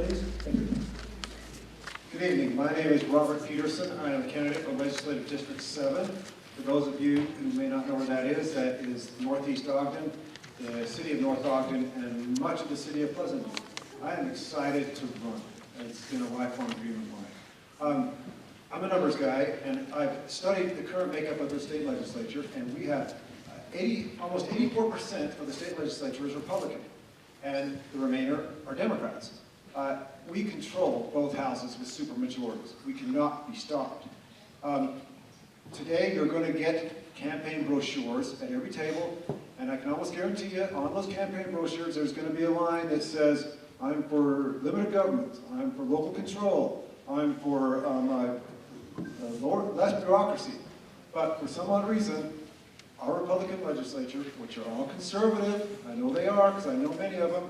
please. Thank you. Good evening. My name is Robert Petersen. I am a candidate for Legislative District 7. For those of you who may not know where that is Northeast Ogden, the city of North Ogden, and much of the city of Pleasantville. I am excited to run. It's been a lifelong dream of mine. I'm a numbers guy, and I've studied the current makeup of the state legislature, and we have almost 84% of the state legislature is Republican, and the remainder are Democrats. We control both houses with supermajorities. We cannot be stopped. Today, you're going to get campaign brochures at every table, and I can almost guarantee you, on those campaign brochures, there's going to be a line that says, I'm for limited government, I'm for local control, I'm for less bureaucracy. But for some odd reason, our Republican legislature, which are all conservative, I know they are because I know many of them,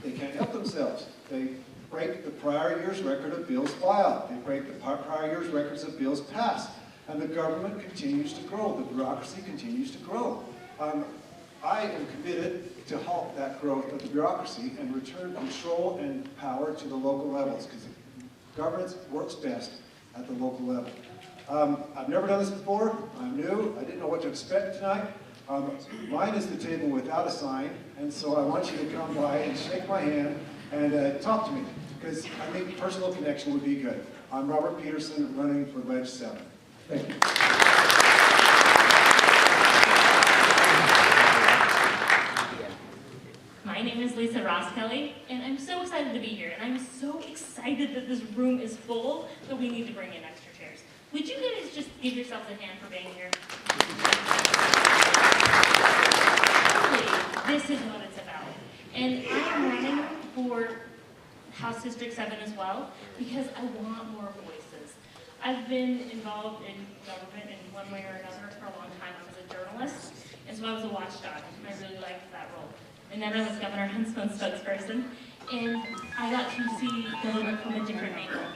they can't help themselves. They break the prior year's record of bills filed. They break the prior year's records of bills passed. And the government continues to grow. The bureaucracy continues to grow. I am committed to halt that growth of the bureaucracy and return control and power to the local levels, because governance works best at the local level. I've never done this before. I'm new. I didn't know what to expect tonight. Mine is the table without a sign, and so I want you to come by and shake my hand and talk to me, because I think personal connection would be good. I'm Robert Petersen, running for Ledge 7. Thank you. My name is Lisa Roskelley, and I'm so excited to be here, and I'm so excited that this room is full that we need to bring in extra chairs. Would you guys just give yourselves a hand for being here? Really, this is what it's about. And I am running for House District 7 as well, because I want more voices. I've been involved in government in one way or another for a long time. I was a journalist, and so I was a watchdog, and I really liked that role. And then I was Governor Huntsman's spokesperson, and I got to see government from a different angle.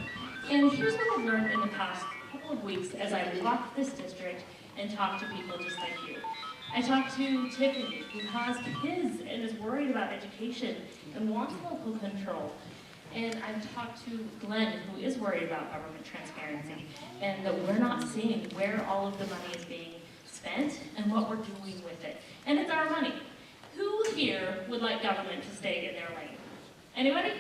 And here's what I've learned in the past couple of weeks as I walked this district and talked to people just like you. I talked to Tiffany, who has kids and is worried about education and wants local control. And I've talked to Glenn, who is worried about government transparency, and that we're not seeing where all of the money is being spent and what we're doing with it. And it's our money. Who here would like government to stay in their lane? Anybody?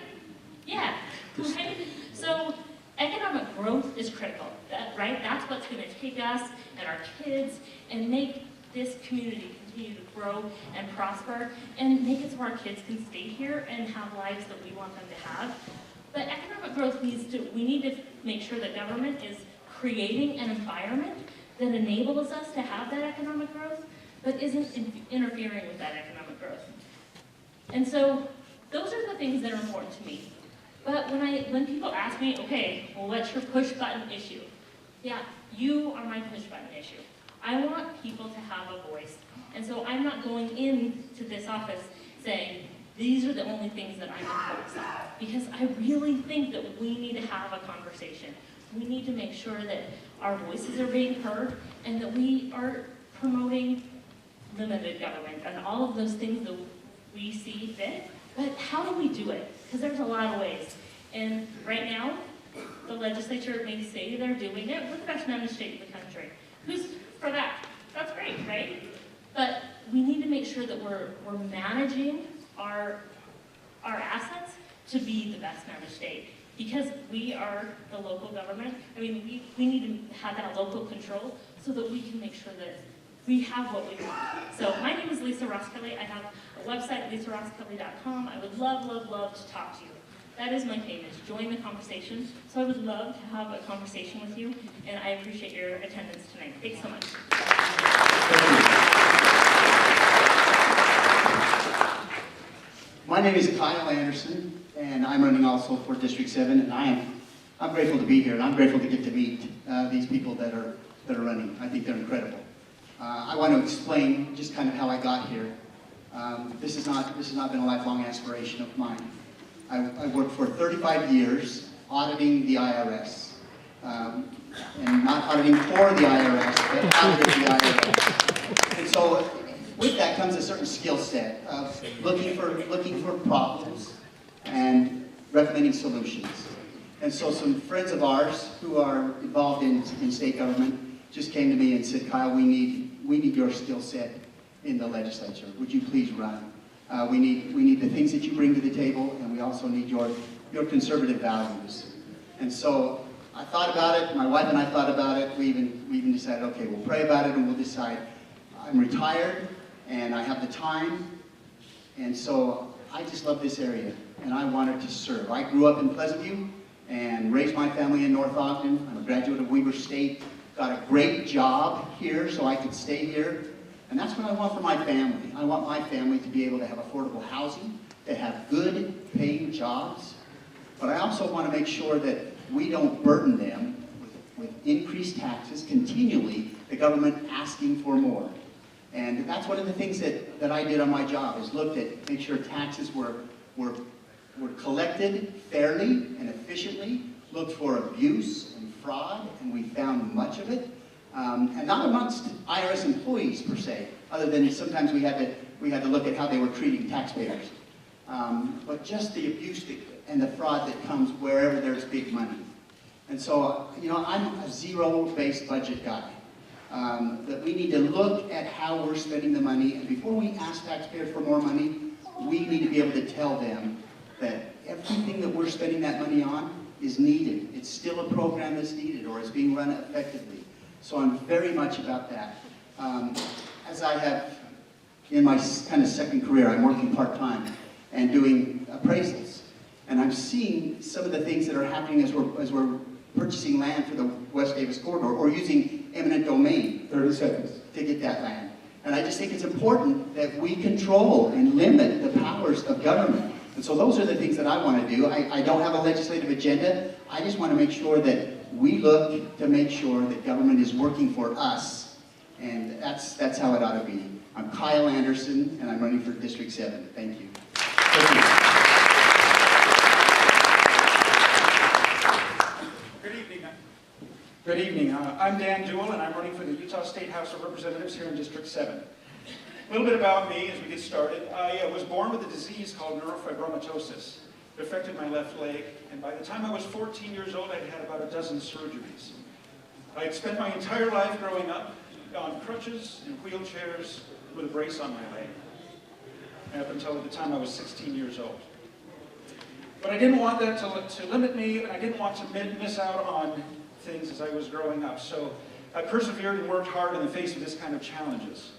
Yeah, right? So economic growth is critical, right? That's what's going to take us and our kids and make this community continue to grow and prosper and make it so our kids can stay here and have lives that we want them to have. But economic growth we need to make sure that government is creating an environment that enables us to have that economic growth, but isn't interfering with that economic growth. And so those are the things that are important to me. But when people ask me, okay, well, what's your push button issue? Yeah, you are my push button issue. I want people to have a voice. And so I'm not going into this office saying, these are the only things that I'm going to focus on. Because I really think that we need to have a conversation. We need to make sure that our voices are being heard and that we are promoting limited government and all of those things that we see fit. But how do we do it? Because there's a lot of ways. And right now, the legislature may say they're doing it. We're the best managed state in the country. Who's for that? That's great, right? But we need to make sure that we're managing our assets to be the best managed state. Because we are the local government, I mean, we need to have that local control so that we can make sure that we have what we want. So my name is Lisa Roskelley. I have a website, lisaroskelley.com. I would love, love, love to talk to you. That is my thing, is join the conversation. So I would love to have a conversation with you, and I appreciate your attendance tonight. Thanks so much. My name is Kyle Anderson, and I'm running also for District 7, and I'm grateful to be here, and I'm grateful to get to meet these people that are running. I think they're incredible. I want to explain just kind of how I got here. This has not been a lifelong aspiration of mine. I worked for 35 years auditing the IRS, and not auditing for the IRS, but auditing the IRS. And so with that comes a certain skill set of looking for problems and recommending solutions. And so some friends of ours who are involved in state government just came to me and said, Kyle, we need your skill set in the legislature. Would you please run? We need the things that you bring to the table, and we also need your conservative values. And so I thought about it, my wife and I thought about it. We even decided, okay, we'll pray about it and we'll decide. I'm retired and I have the time, and so I just love this area and I wanted to serve. I grew up in Pleasant View and raised my family in North Ogden. I'm a graduate of Weber State, got a great job here so I could stay here. And that's what I want for my family. I want my family to be able to have affordable housing, to have good paying jobs. But I also want to make sure that we don't burden them with increased taxes continually, the government asking for more. And that's one of the things that I did on my job, is looked at, make sure taxes were collected fairly and efficiently, looked for abuse and fraud, and we found much of it. And not amongst IRS employees per se, other than sometimes we had to look at how they were treating taxpayers. But just the abuse and the fraud that comes wherever there's big money. And so, you know, I'm a zero-based budget guy. That we need to look at how we're spending the money, and before we ask taxpayers for more money, we need to be able to tell them that everything that we're spending that money on is needed. It's still a program that's needed, or it's being run effectively. So I'm very much about that. As I have, in my kind of second career, I'm working part-time and doing appraisals. And I'm seeing some of the things that are happening as we're purchasing land for the West Davis corridor, or using eminent domain. 30 seconds. To get that land. And I just think it's important that we control and limit the powers of government. And so those are the things that I want to do. I don't have a legislative agenda. I just want to make sure that we look to make sure that government is working for us. And that's how it ought to be. I'm Kyle Anderson, and I'm running for District 7. Thank you. Thank you. Good evening. I'm Deuel, and I'm running for the Utah State House of Representatives here in District 7. A little bit about me as we get started. I was born with a disease called neurofibromatosis. It affected my left leg, and by the time I was 14 years old, I'd had about a dozen surgeries. I had spent my entire life growing up on crutches and wheelchairs with a brace on my leg, up until the time I was 16 years old. But I didn't want that to limit me, and I didn't want to miss out on things as I was growing up. So I persevered and worked hard in the face of this kind of challenges.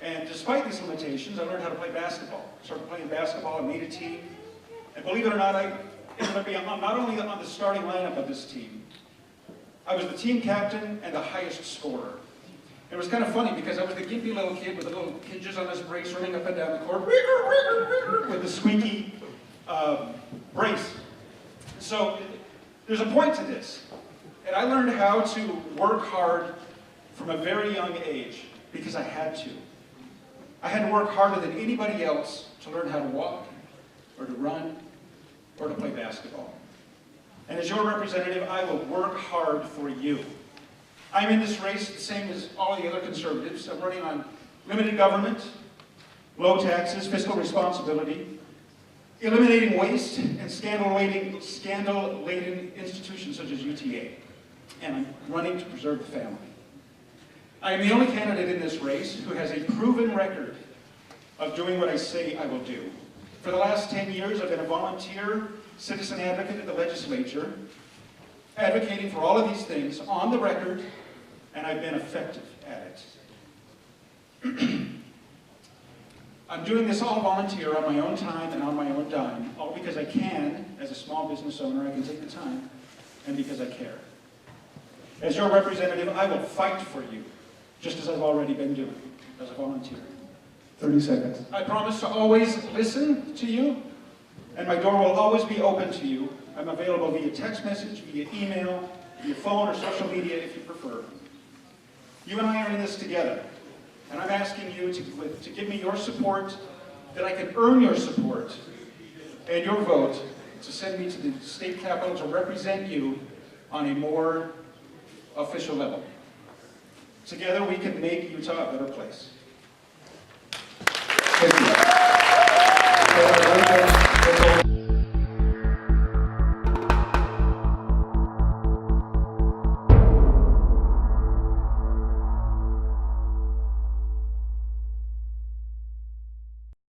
And despite these limitations, I learned how to play basketball. Started playing basketball and made a team. And believe it or not, I ended up being not only on the starting lineup of this team, I was the team captain and the highest scorer. It was kind of funny because I was the gimpy little kid with the little hinges on his brace running up and down the court with the squeaky brace. So there's a point to this. And I learned how to work hard from a very young age because I had to. I had to work harder than anybody else to learn how to walk, or to run, or to play basketball. And as your representative, I will work hard for you. I'm in this race the same as all the other conservatives. I'm running on limited government, low taxes, fiscal responsibility, eliminating waste, and scandal-laden institutions such as UTA. And I'm running to preserve the family. I am the only candidate in this race who has a proven record of doing what I say I will do. For the last 10 years, I've been a volunteer citizen advocate at the legislature, advocating for all of these things on the record, and I've been effective at it. I'm doing this all volunteer on my own time and on my own dime, all because I can, as a small business owner, I can take the time, and because I care. As your representative, I will fight for you, just as I've already been doing as a volunteer. 30 seconds. I promise to always listen to you, and my door will always be open to you. I'm available via text message, via email, via phone, or social media if you prefer. You and I are in this together, and I'm asking you to give me your support, that I can earn your support and your vote to send me to the state capitol to represent you on a more official level. Together we can make Utah a better place.